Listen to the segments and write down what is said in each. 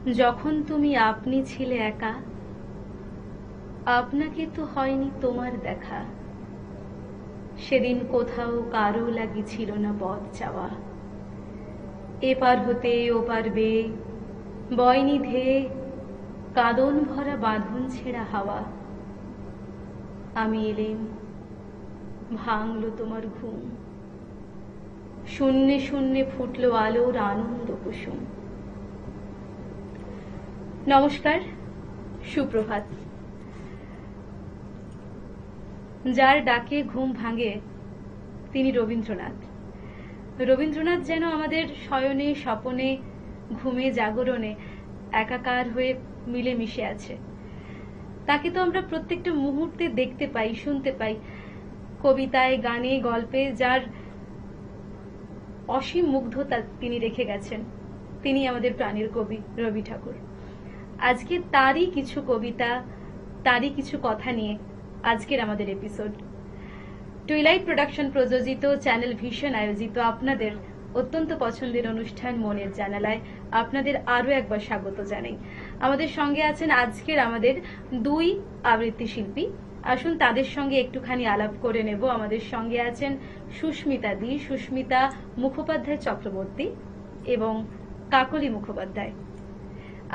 যখন তুমি আপনি ছিলে একা, আপনাকে তো হয়নি তোমার দেখা। সেদিন কোথাও কারো লাগি ছিল না পথ চাওয়া। এপার হতে ওপার বেয়ে বয়নি ধেয়ে কাঁদন ভরা বাঁধন ছেঁড়া হাওয়া। আমি এলেম, ভাঙলো তোমার ঘুম, শূন্যে শূন্যে ফুটলো আলোর আনন্দ কুসুম। নমস্কার, সুপ্রভাত। যার ডাকে ঘুম ভাঙে তিনি রবীন্দ্রনাথ। রবীন্দ্রনাথ যেন আমাদের শয়নে স্বপনে ঘুমে জাগরণে একাকার হয়ে মিলেমিশে আছে। তাকে তো আমরা প্রত্যেকটা মুহূর্তে দেখতে পাই, শুনতে পাই, কবিতায়, গানে, গল্পে যার অসীম মুগ্ধতা তিনি রেখে গেছেন। তিনি আমাদের প্রাণের কবি রবি ঠাকুর। আজকে তারই কিছু কবিতা, তারই কিছু কথা নিয়ে আজকের আমাদের এপিসোড। টুইলাইট প্রোডাকশন প্রযোজিত, চ্যানেল ভিশন আয়োজিত আপনাদের অত্যন্ত পছন্দের অনুষ্ঠান মনের জানালায় আপনাদের আরো একবার স্বাগত জানাই। আমাদের সঙ্গে আছেন আজকের আমাদের দুই আবৃত্তি শিল্পী। আসুন তাদের সঙ্গে একটুখানি আলাপ করে নেব। আমাদের সঙ্গে আছেন সুস্মিতা মুখোপাধ্যায় চক্রবর্তী এবং কাকলি মুখোপাধ্যায়।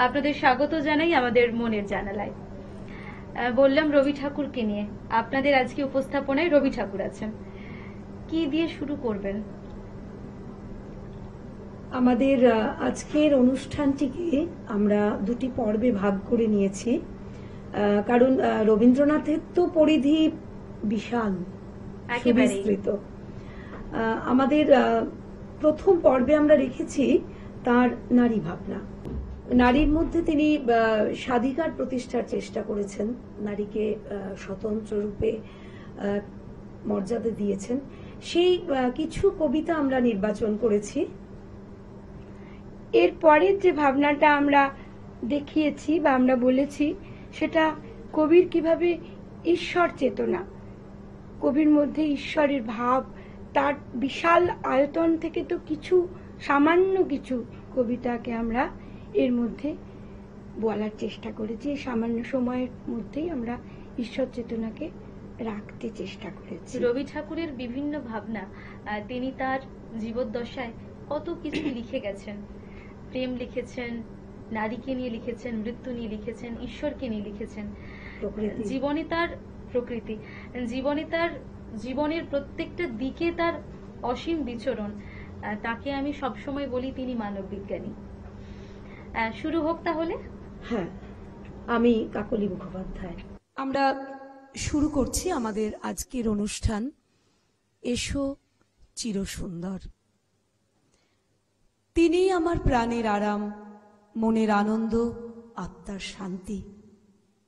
আপনাদের স্বাগত জানাই আমাদের মনের জানালায়। বললাম রবি ঠাকুরকে নিয়ে, আপনাদের আজকে উপস্থাপনায় রবি ঠাকুর আছেন। কি দিয়ে শুরু করবেন? আমাদের আজকের অনুষ্ঠানটিকে আমরা দুটি পর্বে ভাগ করে নিয়েছি, কারণ রবীন্দ্রনাথের তো পরিধি বিশাল, সুবিস্তৃত। আমাদের প্রথম পর্বে আমরা রেখেছি তার নারী ভাবনা। নারীর মধ্যে তিনি স্বাধিকার প্রতিষ্ঠার চেষ্টা করেছেন, নারীকে স্বতন্ত্র রূপে মর্যাদা দিয়েছেন। সেই কিছু কবিতা আমরা নির্বাচন করেছি। এরপরের যে ভাবনাটা আমরা দেখিয়েছি বা আমরা বলেছি, সেটা কবির কিভাবে ঈশ্বর চেতনা, কবির মধ্যে ঈশ্বরের ভাব, তার বিশাল আয়তন থেকে তো কিছু সামান্য কিছু কবিতাকে আমরা এর মধ্যে বলার চেষ্টা করেছি। সামান্য সময়ের মধ্যেই আমরা ঈশ্বর চেতনাকে রাখতে চেষ্টা করেছি। রবি ঠাকুরের বিভিন্ন ভাবনা, তিনি তার জীবদ্দশায় কত কিছু লিখে গেছেন। প্রেম লিখেছেন, নারীকে নিয়ে লিখেছেন, মৃত্যু নিয়ে লিখেছেন, ঈশ্বরকে নিয়ে লিখেছেন, জীবনে তার প্রকৃতি, জীবনে তার জীবনের প্রত্যেকটা দিকে তার অসীম বিচরণ। তাকে আমি সবসময় বলি তিনি মানব বিজ্ঞানী। শুরু হোক তাহলে। হ্যাঁ, আমি কাকলি মুখোপাধ্যায়। আমরা শুরু করছি আমাদের আজকের অনুষ্ঠান এসো চিরসুন্দর। তিনি আমার প্রাণের আরাম, মনের আনন্দ, আত্মার শান্তি।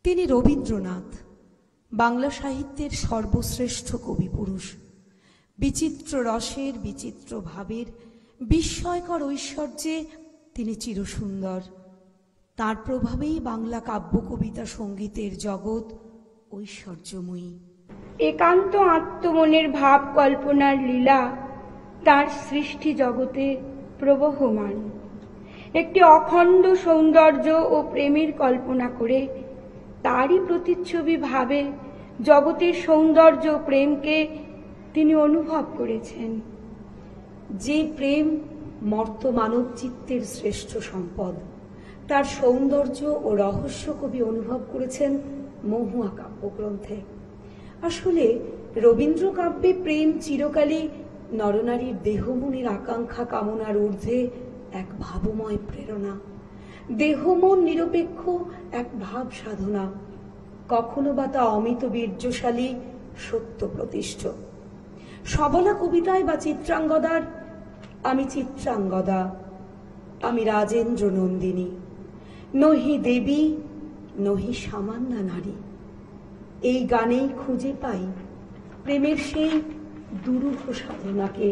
তিনি রবীন্দ্রনাথ, বাংলা সাহিত্যের সর্বশ্রেষ্ঠ কবি পুরুষ। বিচিত্র রসের, বিচিত্র ভাবের, বিস্ময়কর ঐশ্বর্যে তিনি চিরসুন্দর। তার প্রভাবেই বাংলা কাব্য কবিতা সঙ্গীতের জগৎ ঐশ্বর্যময়ী। একান্ত আত্মমনের ভাব কল্পনার লীলা তার সৃষ্টি জগতে প্রবহমান। একটি অখণ্ড সৌন্দর্য ও প্রেমের কল্পনা করে তারই প্রতিচ্ছবি ভাবে জগতের সৌন্দর্য প্রেমকে তিনি অনুভব করেছেন। যে প্রেম মর্ত মানব চিত্তের শ্রেষ্ঠ সম্পদ, তার সৌন্দর্য ও রহস্য কবি অনুভব করেছেন মহুয়া কাব্যগ্রন্থে। আসলে রবীন্দ্র কাব্যে প্রেম চিরকালই নরনারীর দেহমনের আকাঙ্ক্ষা কামনার ঊর্ধ্বে এক ভাবময় প্রেরণা, দেহমন নিরপেক্ষ এক ভাব সাধনা। কখনো বা তা অমিত বীর্যশালী, সত্য প্রতিষ্ঠ। সবলা কবিতায় বা চিত্রাঙ্গদার আমি চিত্রাঙ্গদা, আমি রাজেন্দ্র নন্দিনী, নহি দেবী নহি সামান্যা নারী। এই গানেই খুঁজে পাই প্রেমের সেই দুরূহ সাধনাকে।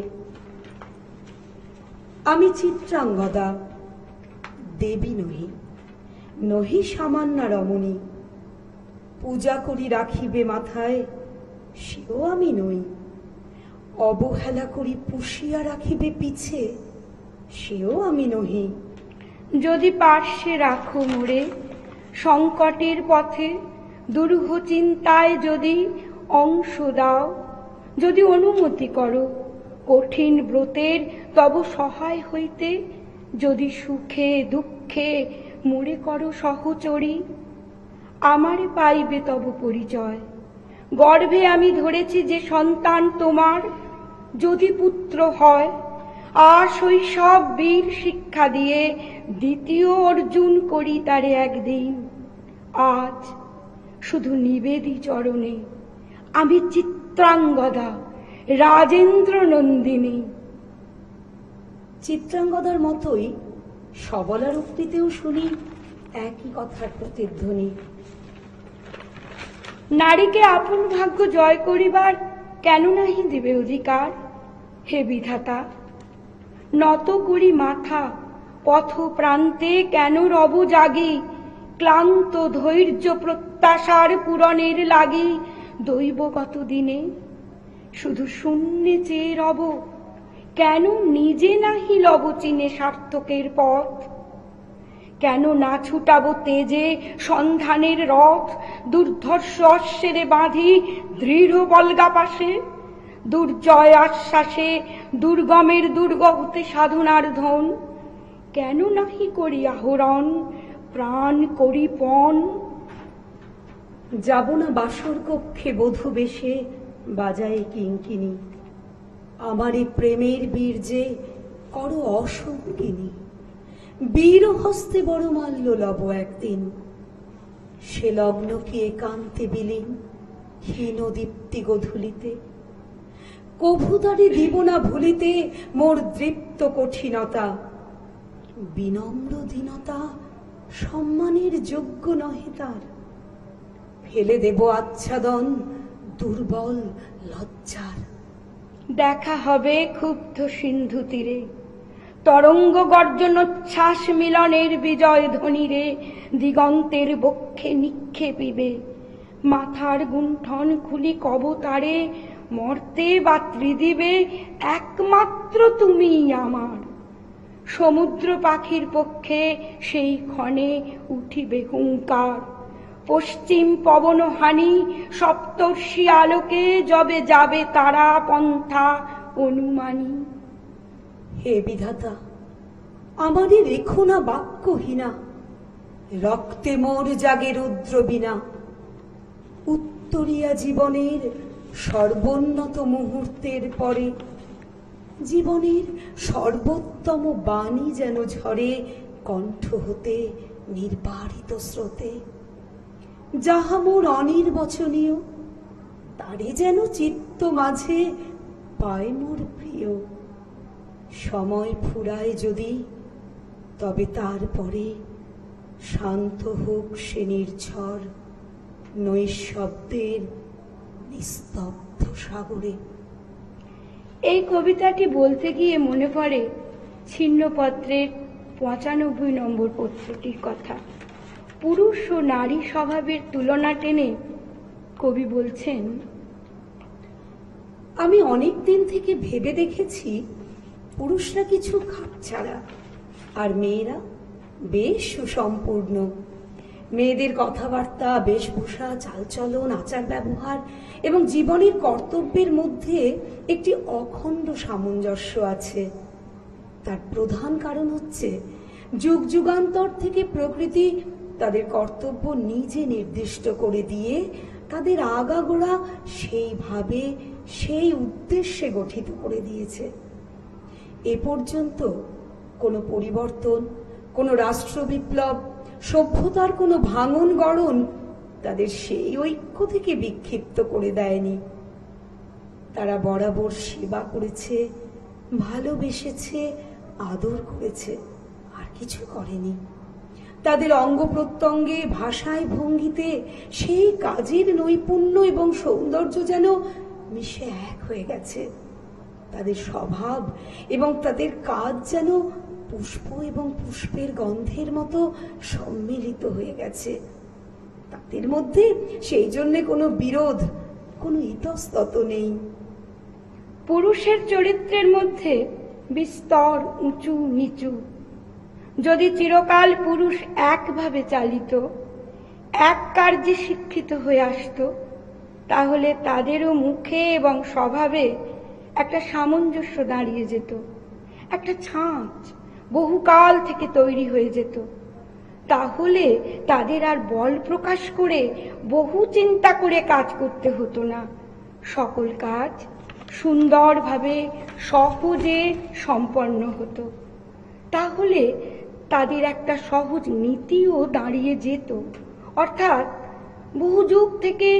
আমি চিত্রাঙ্গদা, দেবী নহি, নহি সামান্যা রমণী। পূজা করি রাখিবে মাথায়, সেও আমি নই। অবহেলা করি পুষিয়া রাখিবে পিছে, সেও আমি নহি। যদি পার্শ্বে রাখো মোরে সংকটের পথে, দুরূহ চিন্তায় যদি অংশ দাও, যদি অনুমতি করো কঠিন ব্রতের তব সহায় হইতে, যদি সুখে দুঃখে মোরে করো সহচরী, আমারে পাইবে তব পরিচয়। গর্ভে আমি ধরেছি যে সন্তান তোমার, যদি পুত্র হয় আর শৈশব বীর শিক্ষা দিয়ে দ্বিতীয় অর্জুন করি তারে একদিন। আজ শুধু নিবেদি চরণে আমি চিত্রাঙ্গদা রাজেন্দ্র নন্দিনী। চিত্রাঙ্গদার মতোই সবলার উক্তিতেও শুনি একই কথার প্রতিধ্বনি। নারীকে আপন ভাগ্য জয় করিবার কেন নাহি দিবে অধিকার? হে বিধাতা, নত করি মাথা পথ প্রান্তে কেন রব জাগি, ক্লান্ত ধৈর্য প্রত্যাশার পূরণের লাগি দৈবগত দিনে শুধু শূন্যে চেয়ে রব, কেন নিজে নাহি লব চিনে সার্থকের পথ? কেন না ছুটাব তেজে সন্ধানের রথ, দুর্ধর্ষ অশ্বেরে বাঁধি দৃঢ় বলগা পাশে, দুর্জয় আশ্বাসে দুর্গমের দুর্গ হতে সাধনার ধন? কেন নাহি করি আহরণ প্রাণ করি পণ? যাব না বাসর কক্ষে বধূ বেশে বাজায় কিঙ্কিনি, আমারে প্রেমের বীর্যে করো অসঙ্গিনী। বীর হস্তে বড় মাল্য লব একদিন, সে লগ্ন কি একান্তে বিলীন হীন দীপ্তি গধূলিতে। কভুতারে দিব না ভুলিতে মোর দৃপ্ত কঠিনতা, বিনম্র দীনতা সম্মানের যোগ্য নহে তার। ফেলে দেব আচ্ছাদন দুর্বল লজ্জার। দেখা হবে ক্ষুব্ধ সিন্ধু তীরে, তরঙ্গ গর্জনোচ্ছ্বাস মিলনের বিজয় ধ্বনিরে দিগন্তের বক্ষে নিক্ষেপিবে। মাথার গুণ্ঠন খুলি কবতারে মর্তে বা ত্রিদিবে একমাত্র তুমিই আমার। সমুদ্র পাখির পক্ষে সেই ক্ষণে উঠিবে হুঙ্কার, পশ্চিম পবন হানি সপ্তর্ষি আলোকে যবে যাবে তারা পন্থা অনুমানী। হে বিধাতা, আমারে রেখো না বাক্যহীনা, রক্তে মোর জাগে রুদ্র বিনা। উত্তরিয়া জীবনের সর্বোন্নত মুহূর্তের পরে জীবনের সর্বোত্তম বাণী যেন ঝরে কণ্ঠ হতে নির্বারিত স্রোতে। যাহা মোর অনির্বচনীয় তারে যেন চিত্ত মাঝে পায় মোর প্রিয়। সময় ফুরায় যদি তবে তারপরে শান্ত হোক সে নির্ঝর নৈঃশব্দের নিস্তব্ধ সাগরে। এই কবিতাটি বলতে গিয়ে মনে পড়ে ছিন্নপত্রের ৯৫ নম্বর পত্রটির কথা। পুরুষ ও নারী স্বভাবের তুলনা টেনে কবি বলছেন, আমি অনেক দিন থেকে ভেবে দেখেছি পুরুষরা কিছু খাপছাড়া আর মেয়েরা বেশ সুসম্পূর্ণ। মেয়েদের কথাবার্তা, বেশভূষা, চালচলন, আচার ব্যবহার এবং জীবনের কর্তব্যের মধ্যে একটি অখণ্ড সামঞ্জস্য আছে। তার প্রধান কারণ হচ্ছে যুগ যুগান্তর থেকে প্রকৃতি তাদের কর্তব্য নিজে নির্দিষ্ট করে দিয়ে তাদের আগাগোড়া সেইভাবে সেই উদ্দেশ্যে গঠিত করে দিয়েছে। এ পর্যন্ত কোনো পরিবর্তন, কোনো রাষ্ট্র বিপ্লব, সভ্যতার কোনো ভাঙন গড়ন তাদের সেই ঐক্য থেকে বিক্ষিপ্ত করে দেয়নি। তারা বরাবর সেবা করেছে, ভালোবেসেছে, আদর করেছে, আর কিছু করেনি। তাদের অঙ্গ প্রত্যঙ্গে, ভাষায়, ভঙ্গিতে সেই কাজের নৈপুণ্য এবং সৌন্দর্য যেন মিশে এক হয়ে গেছে। তাদের স্বভাব এবং তাদের কাজ যেন পুষ্প এবং পুষ্পের গন্ধের মতো সম্মিলিত হয়ে গেছে। তাদের মধ্যে সেই জন্য কোনো বিরোধ, কোনো ইতস্তত নেই। পুরুষের চরিত্রের মধ্যে বিস্তর উঁচু নিচু, যদি চিরকাল পুরুষ একভাবে চালিত, এক কার্যে শিক্ষিত হয়ে আসত, তাহলে তাদেরও মুখে এবং স্বভাবে একটা সামঞ্জস্য দাঁড়িয়ে যেত, একটা ছাঁচ বহুকাল থেকে তৈরি হয়ে যেত। তাহলে তাদের আর বল প্রকাশ করে বহু চিন্তা করে কাজ করতে হতো না, সকল কাজ সুন্দরভাবে সহজে সম্পন্ন হতো। তাহলে তাদের একটা সহজ নীতিও দাঁড়িয়ে যেত, অর্থাৎ বহু যুগ থেকে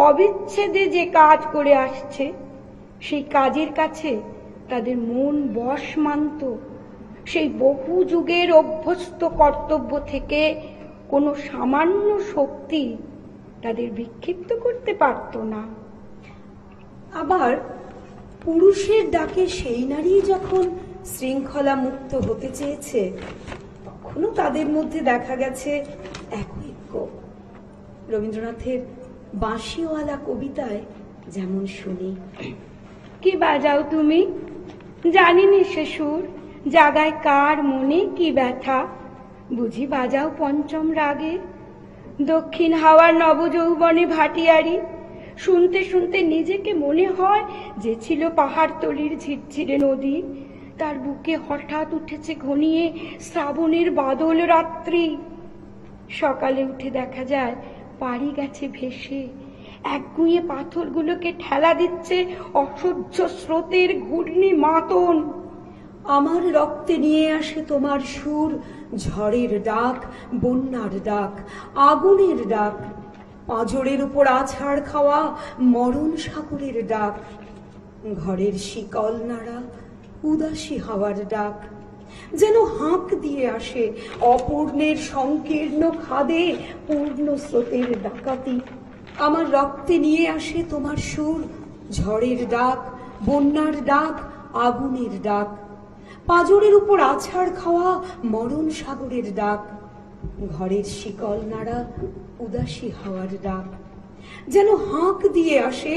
অবিচ্ছেদে যে কাজ করে আসছে সেই কাজের কাছে তাদের মন বশ মানত। সেই বহু যুগের অভ্যস্ত কর্তব্য থেকে কোনো সামান্য শক্তি তাদের বিক্ষিপ্ত করতে পারত না। আবার পুরুষের ডাকে সেই নারী যখন শৃঙ্খলা মুক্ত হতে চেয়েছে, তখনও তাদের মধ্যে দেখা গেছে এক ঐক্য। রবীন্দ্রনাথের বাঁশিওয়ালা কবিতায় যেমন শুনি, কি বাজাও তুমি, জানিনি সে সুর, জাগায় কার মনে কি ব্যথা, বুঝি বাজাও পঞ্চম রাগে, দক্ষিণ হাওয়ার নবযৌবনে ভাটিয়ারি, শুনতে শুনতে নিজেকে মনে হয় যে ছিল পাহাড়তলির ঝিরঝিরে নদী, তার বুকে হঠাৎ উঠেছে ঘনিয়ে শ্রাবণের বাদল রাত্রি। সকালে উঠে দেখা যায় পাড়ি গেছে ভেসে, একগুঁয়ে পাথরগুলোকে ঠেলা দিচ্ছে অসহ্য স্রোতের ঘূর্ণি মাতন। আমার রক্তে নিয়ে আসে তোমার সুর, ঝড়ের ডাক, বন্যার ডাক, আগুনের ডাক, পাঁজরের উপর আছাড় খাওয়া মরণ সাগরের ডাক, ঘরের শিকল নাড়া উদাসী হাওয়ার ডাক, যেন হাঁক দিয়ে আসে অপূর্ণের সংকীর্ণ খাদে পূর্ণ স্রোতের ডাকাতি। আমার রক্তে নিয়ে আসে তোমার সুর, ঝড়ের ডাক, বন্যার ডাক, আগুনের ডাক, পাঁজরের উপর আছাড় খাওয়া মরণ সাগরের ডাক, ঘরের শিকল নাড়া উদাসী হাওয়ার ডাক, যেন হাঁক দিয়ে আসে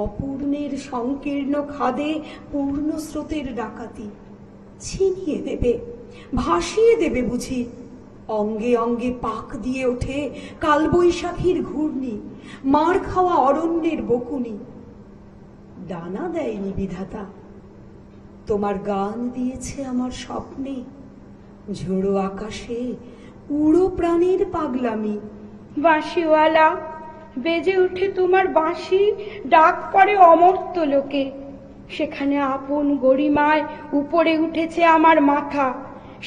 অপূর্ণের সংকীর্ণ খাদে পূর্ণ স্রোতের ডাকাতি। ছিনিয়ে দেবে, ভাসিয়ে দেবে বুঝি, অঙ্গে অঙ্গে পাক দিয়ে ওঠে কালবৈশাখীর ঘূর্ণি, মার খাওয়া অরণ্যের বকুনি। ডানা দেয়নি বিধাতা, তোমার গান দিয়েছে আমার স্বপ্নে, ঝোড়ো আকাশে উড়ো প্রাণীর পাগলামি। বাঁশিওয়ালা, বেজে উঠে তোমার বাঁশি, ডাক পড়ে অমর্ত্য লোকে, সেখানে আপন গরিমায় উপরে উঠেছে আমার মাথা,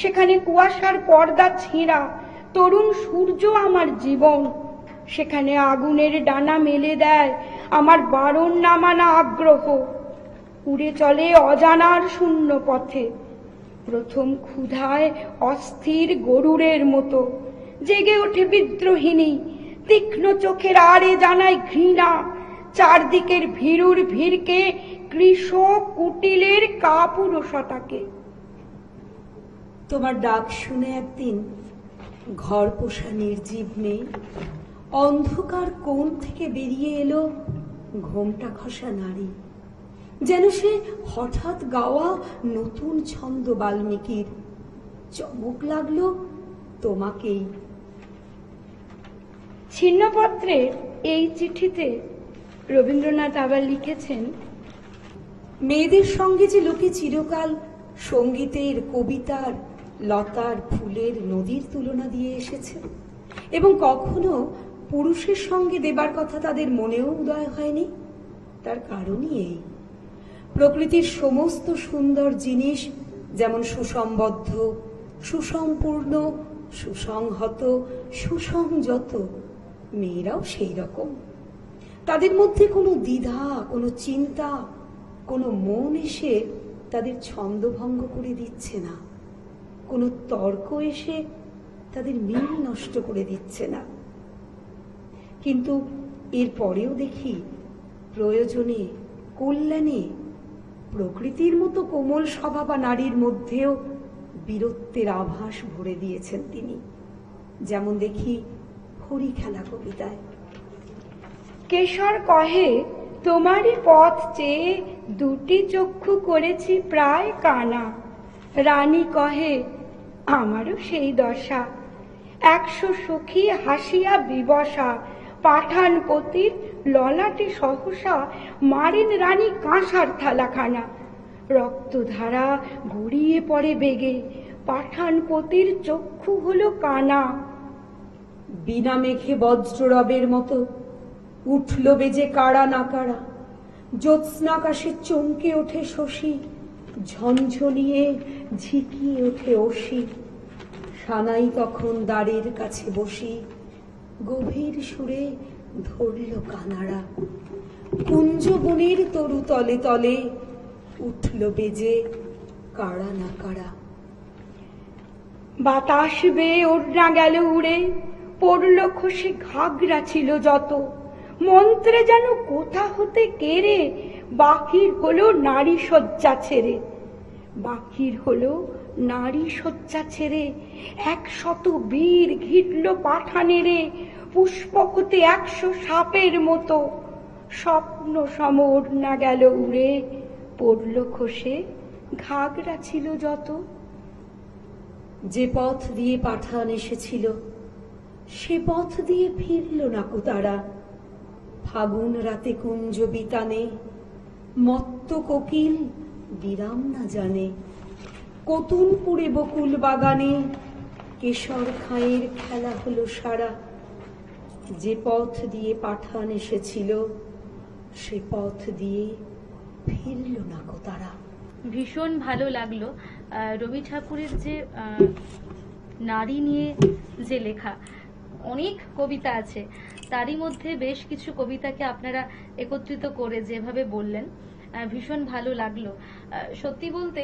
সেখানে কুয়াশার পর্দা ছিঁড়া তরুণ সূর্য আমার জীবন, সেখানে আগুনের ডানা মেলে দেয় আমার বারণ না মানা আগ্রহ, উড়ে চলে অজানার শূন্য পথে, প্রথম ক্ষুধায় অস্থির গরুরের মতো, জেগে ওঠে বিদ্রোহিণী, তীক্ষ্ণ চোখের আড়ে জানায় ঘৃণা, চারদিকের ভীরুর ভিড়কে, কৃষক কুটিলের কাপুরুষতাকে। তোমার ডাক শুনে একদিন ঘর পোষা নির্জীব মেয়ে অন্ধকার কোণ থেকে বেরিয়ে এলো ঘোমটা খসা নারী, যেন সে হঠাৎ গাওয়া নতুন ছন্দ বাল্মীকির। চমক লাগলো তোমাকেই। ছিন্নপত্রের এই চিঠিতে রবীন্দ্রনাথ আবার লিখেছেন, মেয়েদের সঙ্গে যে লোকে চিরকাল সঙ্গীতের, কবিতার, লতার, ফুলের, নদীর তুলনা দিয়ে এসেছে এবং কখনো পুরুষের সঙ্গে দেবার কথা তাদের মনেও উদয় হয়নি, তার কারণই এই। প্রকৃতির সমস্ত সুন্দর জিনিস যেমন সুসম্বদ্ধ, সুসম্পূর্ণ, সুসংহত, সুসংযত, মেয়েরাও সেই রকম। তাদের মধ্যে কোনো দ্বিধা, কোনো চিন্তা, কোনো মন এসে তাদের ছন্দভঙ্গ করে দিচ্ছে না, কোনো তর্ক এসে তাদের মিল নষ্ট করে দিচ্ছে না। কিন্তু এর পরেও দেখি প্রয়োজনে, কল্যাণে প্রকৃতির মতো কোমল স্বভাবা নারীর মধ্যেও বীরত্বের আভাস ভরে দিয়েছেন তিনি। যেমন দেখি হরি খেলা কবিতায়, কেশর কহে তোমারই পথ চেয়ে দুটি চক্ষু করেছি প্রায় কানা, রানী কহে আমারও সেই দশা। 100 সখী হাসিয়া বিবসা, পাঠানপতির ললাটে সহসা মারেন রানী কাঁসার থালাখানা। রক্তধারা গড়িয়ে পড়ে বেগে, পাঠানপতির চক্ষু হলো কানা। বিনা মেঘে বজ্ররবের মতো উঠল বেজে কাড়া না কাড়া। জ্যোৎস্নাকাশে চমকে ওঠে শশী, ঝনঝনিয়ে ঝিকিয়ে ওঠে অসি। সানাই তখন দ্বারের কাছে বসি, গভীর সুরে ধরল কানাড়া। কুঞ্জবনের তরু তলে তলে উঠল বেজে কাড়া না কাড়া। বাতাস বেয়ে ওড়না গেল উড়ে, পড়ল খসে ঘাগরা ছিল যত। মন্ত্রে যেন কোথা হতে কেড়ে বাকির হলো নারী শয্যা ছেড়ে। বাকির হলো নারী শয্যা ছেড়ে, 100 বীর ঘিটল পাঠানেরে। পুষ্পক হতে 100 সাপের মতো, স্বপ্ন সম ওড়না গেল উড়ে, পড়ল খসে ঘাগরা ছিল যত। যে পথ দিয়ে পাঠান এসেছিল, সে পথ দিয়ে ফিরল না কো তারা। ফাগুন রাতে কুঞ্জ বিতানে, মত্ত কোকিল বিরাম না জানে। কতুনপুরে বকুল বাগানে, কেশর খাঁয়ের খেলা হলো সারা। যে পথ দিয়ে পাঠান এসেছিল, সে পথ দিয়ে ফিরল না কো তারা। ভীষণ ভালো লাগলো রবি ঠাকুরের যে নারী নিয়ে যে লেখা, অনেক কবিতা আছে, তারই মধ্যে বেশ কিছু কবিতাকে আপনারা একত্রিত করে যেভাবে বললেন, ভীষণ ভালো লাগলো। সত্যি বলতে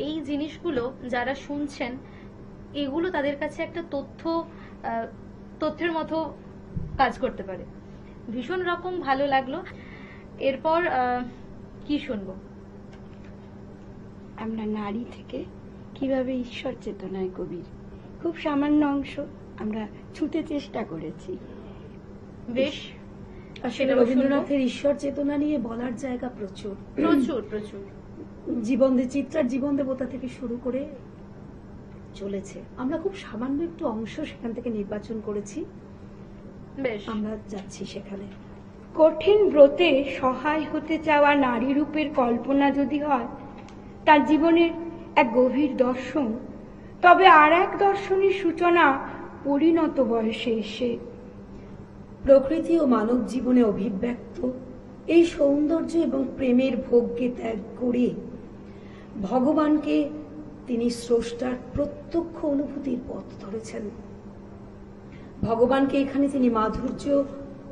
এই জিনিসগুলো যারা শুনছেন, এগুলো তাদের কাছে একটা তথ্যের মতো কাজ করতে পারে। ভীষণ রকম ভালো লাগলো। এরপর কি শুনবো? আমরা নারী থেকে কিভাবে ঈশ্বর চেতনায় কবির খুব সামান্য অংশ আমরা ছুঁতে চেষ্টা করেছি। বেশ, আসলে রবীন্দ্রনাথের ঈশ্বর চেতনা নিয়ে বলার জায়গা প্রচুর প্রচুর প্রচুর। চিত্রার জীবন দেবতা থেকে শুরু করে চলেছে। আমরা খুব সামান্য একটু অংশ সেখান থেকে নির্বাচন করেছি, বেশ, আমরা যাচ্ছি সেখানে। কঠিন ব্রতে সহায় হতে চাওয়া নারী রূপের কল্পনা যদি হয় তার জীবনের এক গভীর দর্শন, তবে আর এক দর্শনের সূচনা পরিণত বয়সে এসে। প্রকৃতি ও মানব জীবনে অভিব্যক্ত এই সৌন্দর্য এবং প্রেমের ভোগকে ত্যাগ করে ভগবানকে তিনি স্রষ্টার প্রত্যক্ষ অনুভূতির পথ ধরেছেন। ভগবানকে এখানে তিনি মাধুর্য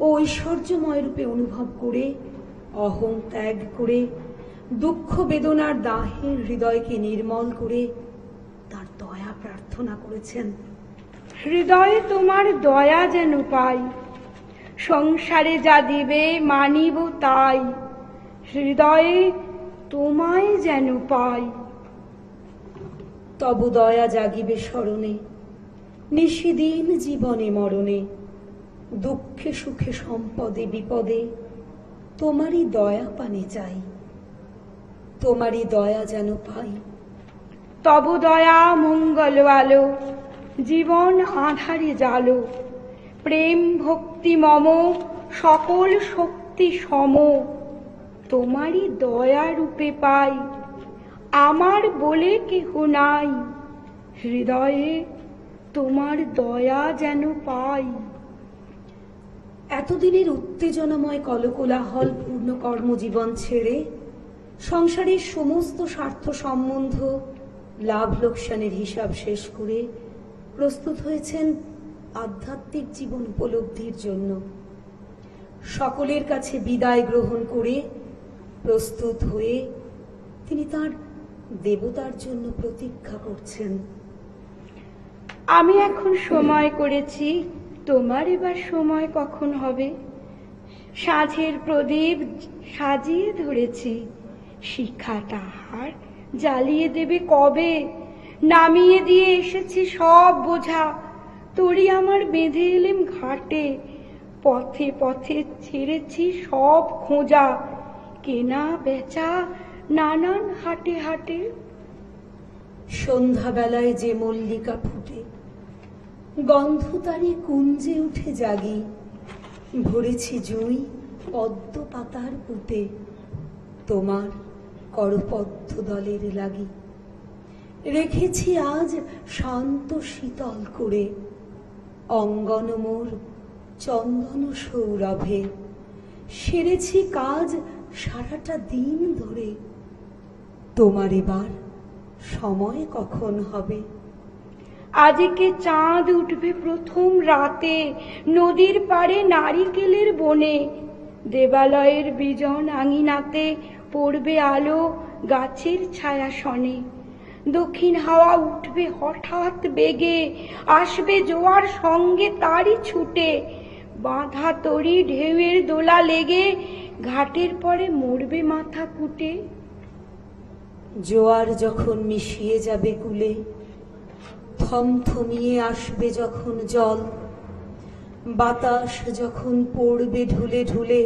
ও ঐশ্বর্যময় রূপে অনুভব করে অহং ত্যাগ করে দুঃখ বেদনার দাহের হৃদয়কে নির্মল করে তার দয়া প্রার্থনা করেছেন। হৃদয়ে তোমার দয়া যেন পাই, সংসারে যা দিবে মানিব তাই। হৃদয়ে তোমায় যেন পাই। তব দয়া জাগিবে স্মরণে, নিশিদিন জীবনে মরণে। দুঃখে সুখে সম্পদে বিপদে তোমারই দয়া পানে চাই। তোমারই দয়া যেন পাই। তব দয়া মঙ্গল আলো, জীবন আধারে জালো। প্রেম ভক্তি মম সকল শক্তি সম, তোমারই দয়া রূপে পাই। আমার বলে কেহ নাই, হৃদয়ে তোমার দয়া যেন পাই। এতদিনের উত্তেজনাময় কলকোলাহল পূর্ণ কর্মজীবন ছেড়ে সংসারের সমস্ত স্বার্থ সম্বন্ধ লাভ লোকসানের হিসাব শেষ করে প্রস্তুত হয়েছেন আধ্যাত্মিক জীবন উপলব্ধির জন্য। সকলের কাছে বিদায় গ্রহণ করে প্রস্তুত হয়ে তিনি তার দেবতার জন্য প্রতীক্ষা করছেন। আমি এখন সময় করেছি, তোমার এবার সময় কখন হবে? সাঁঝের প্রদীপ সাজিয়ে ধরেছি, শিখা তাহার জ্বালিয়ে দেবে কবে? নামিয়ে দিয়ে এসেছি সব বোঝা, তোরই আমার বেঁধে এলেম ঘাটে। পথে পথে ছেড়েছি সব খোঁজা, কেনা বেচা নানান হাটে হাটে। সন্ধ্যাবেলায় যে মল্লিকা ফুটে, গন্ধ তারি কুঞ্জে উঠে জাগি। ভরেছি জুঁই পদ্ম পাতার পুঁতে, তোমার করপদ্ম দলের লাগি। রেখেছি আজ শান্ত শীতল করে, অঙ্গন মোর চন্দন সৌরভে। সেরেছি কাজ সারাটা দিন ধরে, তোমার এবার সময় কখন হবে? আজকে চাঁদ উঠবে প্রথম রাতে নদীর পাড়ে নারিকেলের বনে। দেবালয়ের বিজন আঙিনাতে পড়বে আলো গাছের ছায়া শনে। দক্ষিণ হাওয়া উঠবে হঠাৎ বেগে, আসবে জোয়ার সঙ্গে তারই ছুটে। বাঁধা তরি ঢেউয়ের দোলা লেগে, ঘাটের পরে মরবে মাথা কুটে। জোয়ার যখন মিশিয়ে যাবে কুলে, থমথমিয়ে আসবে যখন জল, বাতাস যখন পড়বে ঢুলে ঢুলে,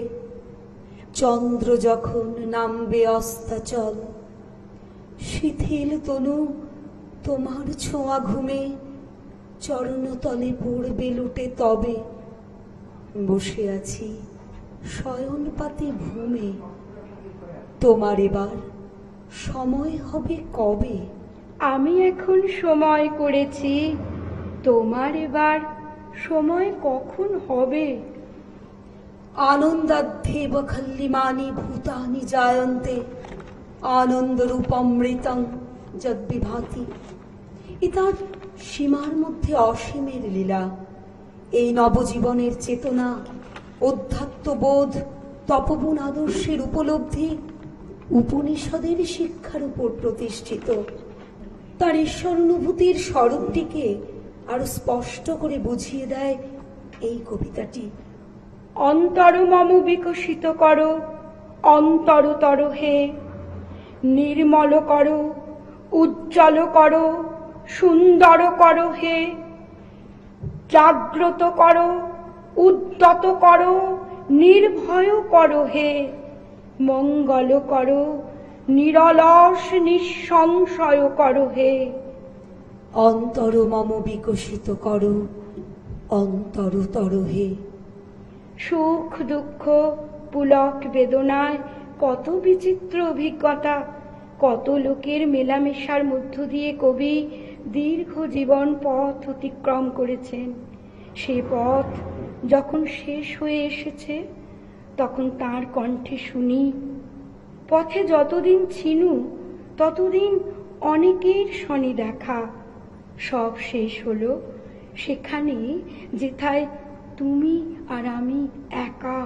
চন্দ্র যখন নামবে অস্তাচল। শিথিল তনু তোমার ছোঁয়া ঘুমে, চরণতলে পড়বে লুটে তবে। বসে আছি শয়ন পাতে ভূমে, তোমার এবার সময় হবে কবে? আমি এখন সময় করেছি, তোমার এবার সময় কখন হবে? আনন্দাধ্যেব খল্লিমানি ভূতানি জায়ন্তে, আনন্দরূপমৃতং যদ্বিভাতি। এ তার সীমার মধ্যে অসীমের লীলা। এই নবজীবনের চেতনা, অধ্যাত্মবোধ, তপবন আদর্শের উপলব্ধি উপনিষদের শিক্ষার উপর প্রতিষ্ঠিত। তার ঈশ্বরানুভূতির স্বরূপটিকে আরো স্পষ্ট করে বুঝিয়ে দেয় এই কবিতাটি। অন্তর মম বিকশিত করো অন্তরতর হে, নির্মল করো, উজ্জ্বল করো, সুন্দর করো হে। জাগ্রত করো, উদ্যত করো, নির্ভয় করো হে। মঙ্গল করো, নিরলস নিঃসংশয় করো হে। অন্তর মম বিকশিত করো অন্তরতর হে। সুখ দুঃখ পুলক বেদনায় কত বিচিত্র অভিজ্ঞতা, কত লোকের মেলামেশার মধ্য দিয়ে কবি দীর্ঘ জীবন পথ অতিক্রম করেছেন। সে পথ যখন শেষ হয়ে এসেছে, তখন তার কণ্ঠে শুনি, পথে যতদিন ছিনু ততদিন অনেকের শনি দেখা। সব শেষ হলো সেখানে যেথায় তুমি আর আমি একা।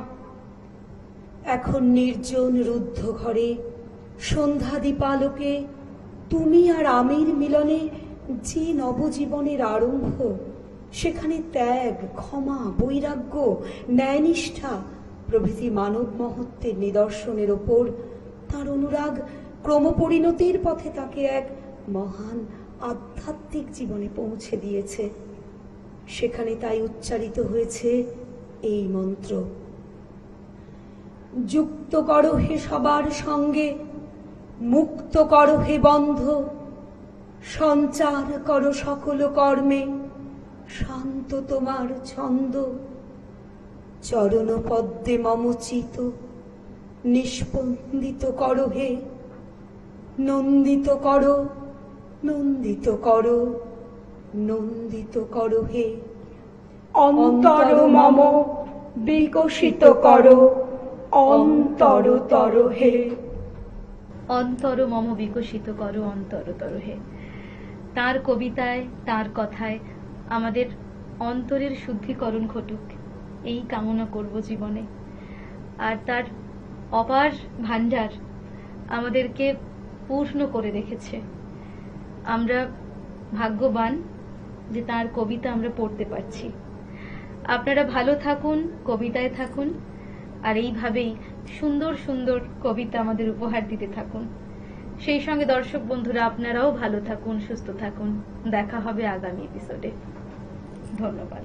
এখন নির্জন রুদ্ধ ঘরে সন্ধ্যা দীপালোকে তুমি আর আমির মিলনে যে নবজীবনের আরম্ভ, সেখানে ত্যাগ, ক্ষমা, বৈরাগ্য, ন্যায়নিষ্ঠা প্রভৃতি মানব মহত্বের নিদর্শনের ওপর তার অনুরাগ ক্রমপরিণতির পথে তাকে এক মহান আধ্যাত্মিক জীবনে পৌঁছে দিয়েছে। সেখানে তাই উচ্চারিত হয়েছে এই মন্ত্র: যুক্ত করো হে সবার সঙ্গে, মুক্ত করো হে বন্ধ, সঞ্চার করো সকল কর্মে, শান্ত তোমার ছন্দ। চরণ পদ্মে মম চিত, নিষ্পন্দিত করো হে, নন্দিত করো, নন্দিত করো, নন্দিত করো হে। অন্তর মম বিকশিত করো অন্তরতর হে। অন্তর মম বিকশিত করো অন্তরতর হে। তার কবিতায়, তার কথায় আমাদের অন্তরের শুদ্ধিকরণ ঘটুক, এই কামনা করব জীবনে। আর তার অপার ভান্ডার আমাদেরকে পূর্ণ করে রেখেছে। আমরা ভাগ্যবান যে তার কবিতা আমরা পড়তে পারছি। আপনারা ভালো থাকুন, কবিতায় থাকুন, আর এইভাবেই সুন্দর সুন্দর কবিতা আমাদের উপহার দিতে থাকুন। সেই সঙ্গে দর্শক বন্ধুরা, আপনারাও ভালো থাকুন, সুস্থ থাকুন। দেখা হবে আগামী এপিসোডে। ধন্যবাদ।